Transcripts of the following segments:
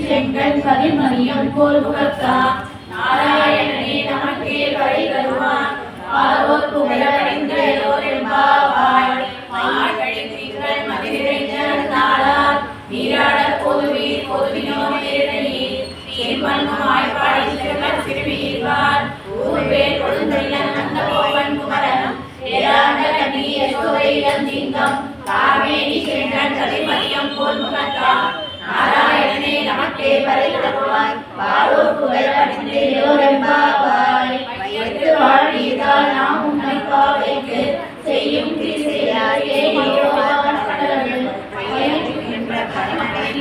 செங்கல் கதிர்மணியம் போல் முகத்தா நாராயணனே நமக்கே வழி தருவான் ஆரோர் புகழடைந்த எல்லோரெம்பாவாய் மார்கழி திங்கள் மதிநிறைந்த நாளால் நீராட பொதுவீர் பொதுவினோர் நேரடியில் செம்மண்ணுமாய் பாடி சிறுவர் சிறுவீர்வார் ஊர்வேல் கொடுந்தொழிலன் அந்த கோவன் குமரன் ஏராண்ட கண்ணி யசோதை இளஞ்சிங்கம் காவேரி செங்கல் கதிர்மணியம் போல் முகத்தா நாராயணனே நமக்கே வரை தருவாய் பாரோர் புகழடைந்த எல்லோரெம்பாவாய் வையத்து வாழ்வீர்கள் நாம் உன்னை பாவைக்கு செய்யும் கிரிசையாயே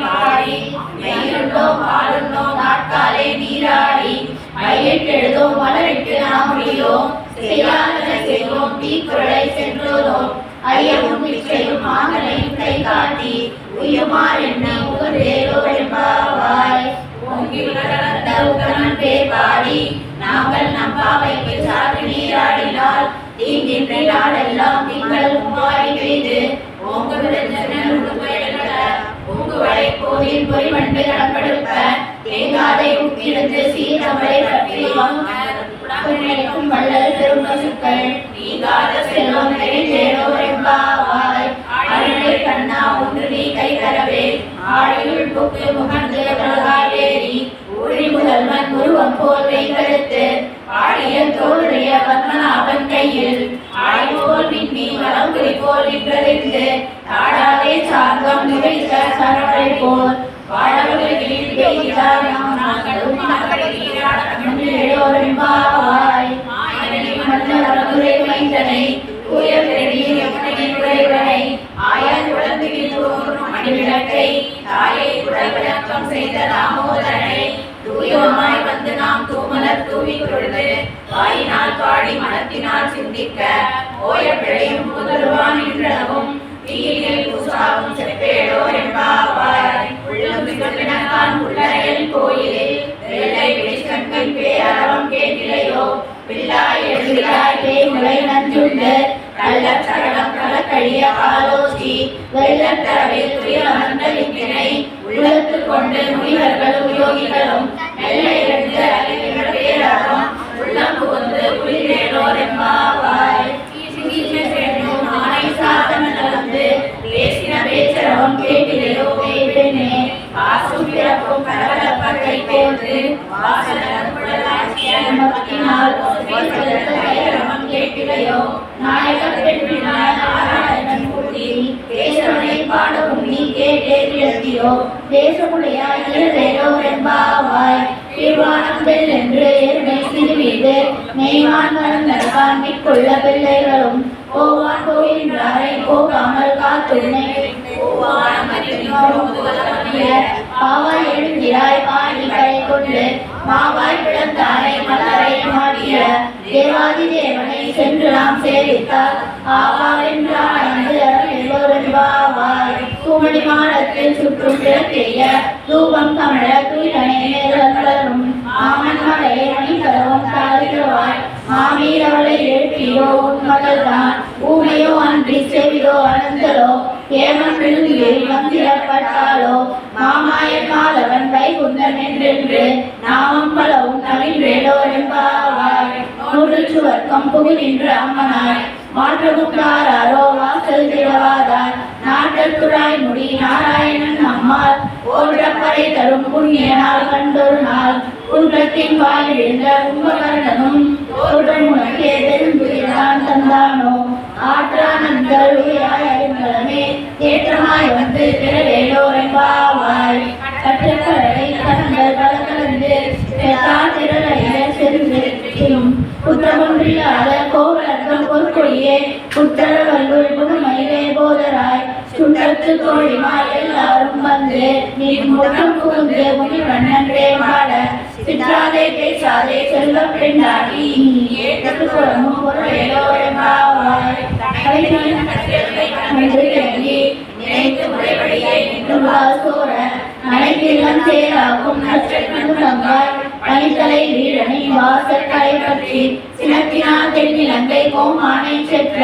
பாடி மெய்யுள்ளோ பாலுள்ளோ நாட்காலே நீராடி மையிட்டெழுதோ மலரிட்டு நாம் முடியோம் செய்யாதனை செய்வோம் தீக்குறளை சென்றோதோம் ஐயமும் இச்சையும் ஆகலையும் கை காட்டி உயமார் என்ன உகந்தேலோ என்பாவாய் ஓங்கி உலகளந்த உகமன் பேர் பாடி நாங்கள் நம் பாவைக்கு சாற்றி நீராடினால் தீங்கின்றி நாடெல்லாம் திங்கள் உமாரி பெய்து ஓங்குவளை கோவில் பொறிவண்டு கடம்பெடுப்ப தேங்காதை உக்கிழந்து சீரமலை பற்றி உலகம் வள்ளல் பெரும் பசுக்கள் நீங்காத செல்வம் நிறைந்தேரோ என்பாவாய் அழகை கண்ணா ஒன்று நீ கை தரவே ஆழியுள் புக்கு முகந்து உலகாவேரி ஊழி முதல்வன் உருவம் போல் வைகழுத்து ஆடிய தோளுடைய பத்மநாபன் கையில் ஆய்வோல் விண்ணி வளங்குறி போல் நின்றறிந்து தாடாதே சார்ந்தம் நிறைந்த சரவழை போல் வாழவர்களில் பெய்கிறார் நாங்களும் மக்களை நீராட கண்டோரெம்பாவாய் மன்னரை மைந்தனை உயர்நெறியில் எவனை உடையவனை ஆயர் உடம்பில் தோன்றும் மணிவிளக்கை தாயை உடல் விளக்கம் செய்த தாமோதரனை தூயமாய் வந்து நாம் தூமலர் தூவி கொழுது வாயினால் பாடி மனத்தினால் சிந்திக்க ஓய பிழையும் முதல்வான் என்றனவும் தீயில் உசாவும் செப்பேடோ என்பாவாய் உள்ளம் விகழ்வினக்கான் உள்ளறையல் கோயிலில் வெள்ளை விழிக்கண்கள் பேரவம் கேட்டிலையோ பிள்ளாய் எழுதியாய் பேமுலை நஞ்சுண்டு நல்ல சரணம் கலக்கழிய ஆலோசி வெள்ளம் தரவில் துயரமந்தளிப்பினை உள்ளத்து கொண்டு முனிவர்கள் உயோகிகளும் வெள்ளை எழுந்த அறிவின்ற பேரவம் உள்ளம் புகுந்து புரிந்தேனோர் என்பாவாய் பேசின பேச்சரவம் கேட்டிலையோ பெண்ணே பாசும் பிறப்பும் கலகலப்பை போன்று வாசனம் கேட்டிலையோ நாயக பெண்ணினாய் நாராயணன் கூட்டி தேசவனை பாடவும் நீ கேட்டே கிழத்தியோ தேசமுடையாய் இருதேரோ என்பாவாய் தீர்வானம் பெண் என்று எருமை சிறுவீடு மெய்வான் மறந்தற்கான் மிக்குள்ள பிள்ளைகளும் ஓவான் கோயின்றாரை போகாமல் காத்துணை பாவாய் எழுந்திராய் பாடி கை கொண்டு மாவாய் பிளந்தாரை மலரை மாடிய தேவாதி தேவனை சென்று நாம் சேவித்தால் ஆவாவென்றாய் எல்லோரென்பாவாய் குமணி மாடத்தில் சுற்றும் கிழக்கேய தூபம் தமிழ துயிலனை நேரங்களும் மாமன் மலையை மணிக்கரவும் தாழ்கிறவாய் மாமீரவளை எழுப்பியோ உன்மகள்தான் ஊமையோ அன்றி செவிதோ அனந்தலோ ஏமன் விழுங்கியில் வந்திரப்பட்டாலோ மாமாய மாதவன் வைகுந்தன் என்றென்று நாமம் பலவும் நவின்றேலோ என்பாவாய் நூற்று சுவர்க்கம் புகுகின்ற அம்மனாய் மாற்றமுட்டாரோ வாசல் திரவாதார் நாட்டல் துழாய் முடி நாராயணன் அம்மாள் ஓன்றப்பறை தரும் புண்ணிய நாள் கண்டொரு நாள் குன்றத்தின் வாய் விழுந்த கும்பகர்ணனும் தோற்றம் உனக்கே பெருந்துயிரான் தந்தானோ ஆற்றானந்தல் உயிராய் அறிந்தலமே ஏற்றமாய் வந்து பிறவேலோ என்பாவாய் கற்றக்கடலை கலங்கள் கலந்து திரளைய செல்லும் புத்தமொன்றில்லாத கோவலர்த்தம் பொற்கொடியே புத்தரவல்லுள் புதுமையிலே போதராய் சுற்றத்து தோழிமாய் எல்லாரும் வந்து நீ முகம் புகுந்து முனிவண்ணன்றே மாட சிற்றாதே பேசாதே செல்வ பெண்ணாடி ஏற்று குளமும் பொருளேலோ என்பாவாய் நினைத்து முறைவழியை நின்று சோர அனைத்திலும் சேராகும் நட்சத்திரங்காய் பனித்தலை வீரனை வாசற்களை பற்றி சினத்தினால் தென்னிலங்கை கோமானை சென்ற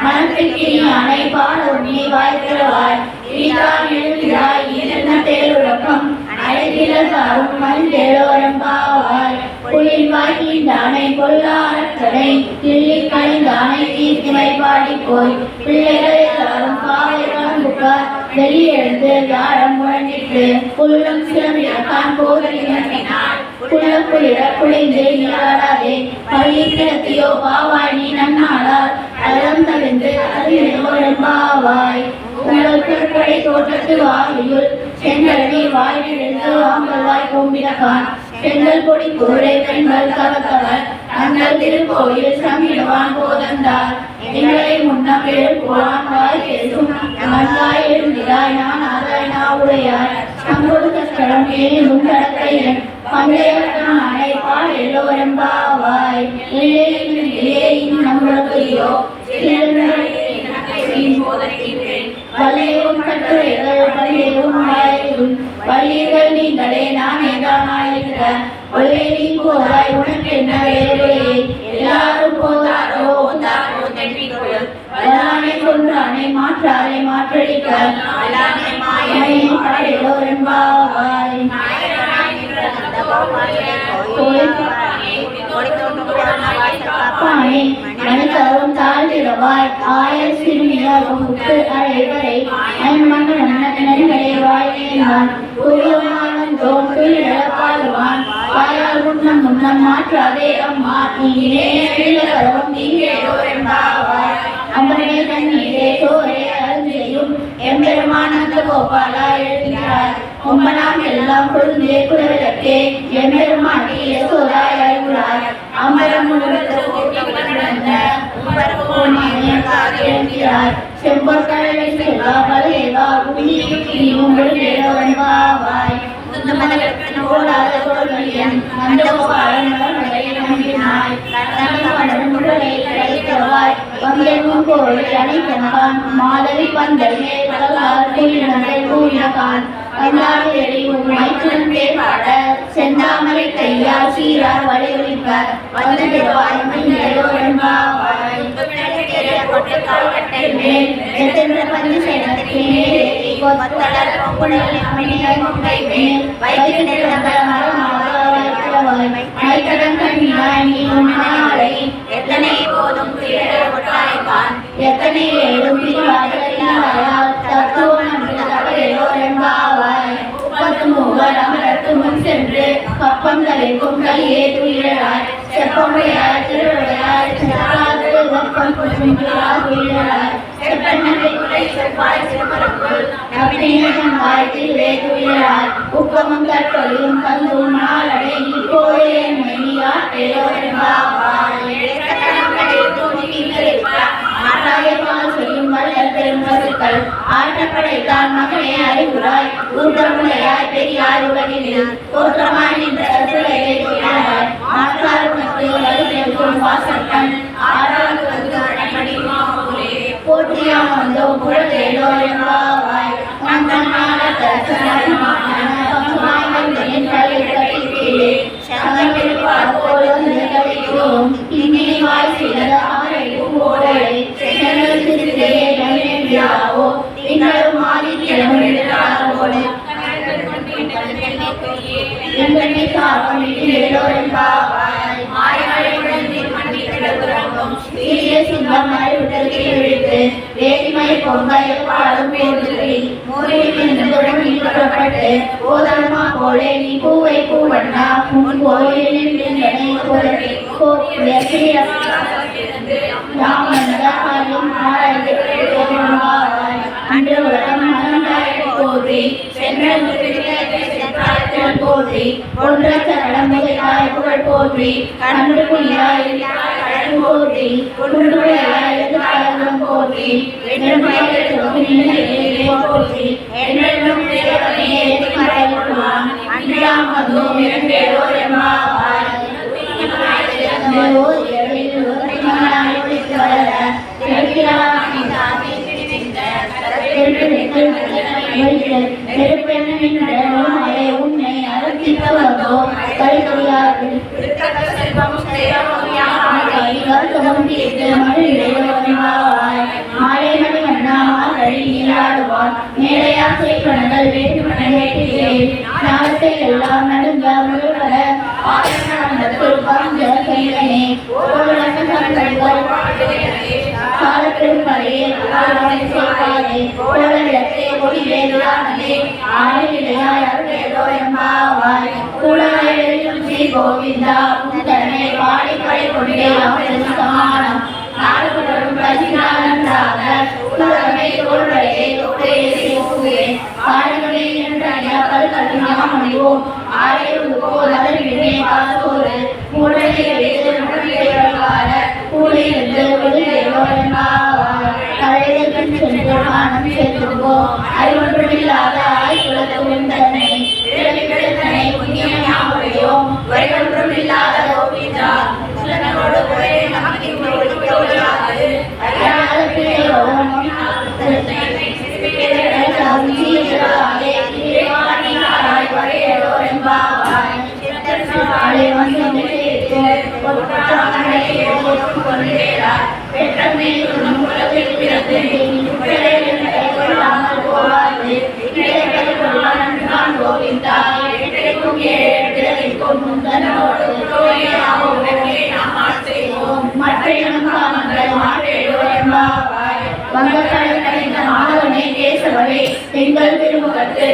மனத்திற்கு யானை பாலொன்னி வாய்க்கிறவாய் ஈதான் எழுகிறாய் ஈரன தேருறக்கம் அழைக்கிறதாரும் மஞ்சேலோரம் பாவாய் புலிவாய் நீண்டானை கொல்லாரக்கடை கிள்ளி கணிந்தானை தீர்த்திமை பாடி போய் பிள்ளைகளை தாரும் பாவை காண்புக்கார் வெளியெழுந்து யாழம் முழங்கிட்டு புல்லும் சிலமிழக்கான் போதறினார் புள்ள புலிட புளிந்து நீராடாதே பள்ளி கிடத்தியோ பாவாய் நீ நன்னாளால் அறம் தவிர்ந்து அறிவோரம் பாவாய் உங்கள் கற்படை தோற்றத்து வாயுள் செங்கழனி வாயிலிருந்து ஆம்பல்வாய் கோம்பிடகான் பெண்கள் பொடி கூரை பெண்கள் கவத்தவர் தங்கள் திருக்கோயில் சமிடுவான் போதந்தார் எங்களை முன்னம் எழுப்புவான் வாய் பேசும் நன்றாய் எழுந்திராய் நான் ஆதாய் நாவுடையாய் சம்பொடு கஷ்டம் ஏனும் கடத்தையன் பங்கையானை பால் எல்லோரும் பாவாய் நம்மளுக்கையோ வள்ளியும் கட்டுரைகள் வள்ளியும் ஆயிரும் வள்ளிகள் நீங்களே நானே தானாயிருக்க ஒரே நீ போதாய் உனக்கு என்ன வேலை எல்லாரும் போதாரோ வல்லானை கொன்றானை மாற்றாரை மாற்றடிக்க எல்லோரும் பாவாய் மனிதரும் தாழ்ந்திடவாய் ஆயர் சிறுமியாகும் உப்பு அழைவரை மன்னரை வாழ்வான் பாடுவான் வாயால் முன்னம் முன்னம் மாற்றாதே அம்மா நீரேவும் நீங்கேவாய் அம்மனே தண்ணீரே சோரே அருந்தையும் எம்பெருமானந்த கோபாலா எழுதினார் உம்மனாம் எல்லாம் பொருந்தே குலவிளக்கே எம்பெருமாட்டி யசோதாய் அருளாய் அமரம் செம்பொற்கடலை செல்வா பலேவா உன்னியும் வாய் மாதவி பந்தல் செந்தாமரை கையால் சீரார் வலியுறிப்ப எத்தனை போதும் எத்தனை ஏழும் அமரத்து முன் சென்று கப்பம் தலைக்கும் கையே துயிலாய் செப்பமுடையாய் திருவிழையாய் வெப்பம் கொஞ்சம் துயிலாய் செப்பனவை குறை செவ்வாய் சிறுமரக்குள் நபினேகமாய் திருவே துயிலாய் உப்பமும் கற்கொழியும் கந்தும் நாளடை இப்போதே ஆற்றப்படைத்தான் மகனே அறிவுராய் ஊற்றமுடையாய் பெரியார் உலகினில் தோற்றமாய் நின்ற வாசக்கண் போற்றியாம் வந்தோ குழந்தையோ என்பாவாய் வேதிமை பொங்கல் பாடும் போதமா போலே நீ பூவை பூவண்ணா முன் கோயிலில் அன்று உலகம் போற்றி போற்றி ஒன்ற சரணம் முதலாய் புகழ் போற்றி அன்று புலியாய் போற்றி குண்டுடையாய் போற்றி போற்றி என்றும் அன்றாம் வந்தோம் இரண்டேரோ எம்மாவாய் நெருப்பெண்ணின் மலை உன்னை அறுத்திட்டு வந்தோம் கைகொடியார்கள் மாலை மணி மன்னாமால் வழி நீராடுவான் மேலையாசை கணங்கள் வேண்டுமென கேட்கிறேன் ஞானத்தை எல்லாம் நடுங்க முழுவர காலப்பெரும் பழைய கோலவிளக்கே கொடி வேதானே ஆணையிலையாய் அருளேதோ எம்பாவாய் கூடலும் ஸ்ரீ கோவிந்தா உந்தனை பாடி படை கொண்டே அவனுக்கு சமானம் நாடுபடும் ரசிகானந்தாக உலகமே தோல்வரையே தொகையே பாடங்களே என்றாய கல்கல்யாம் அணிவோம் ஆயிரம் போதே காசோறு மூளையிலே முழுமையால கூலியிலிருந்து விடுதலையோ என்பாவார் கலைகளுக்கு சென்று மானம் சேர்த்துவோம் அறிவொன்றுமில்லாத ஆய்வுலகம் தன்னை தன்னை புண்ணியமாவையோம் வரைவொன்றுமில்லாத கோவிந்தா சுலனோடு போய் நமக்கு மாணவனே கேசவரே எங்கள் திருமுகத்து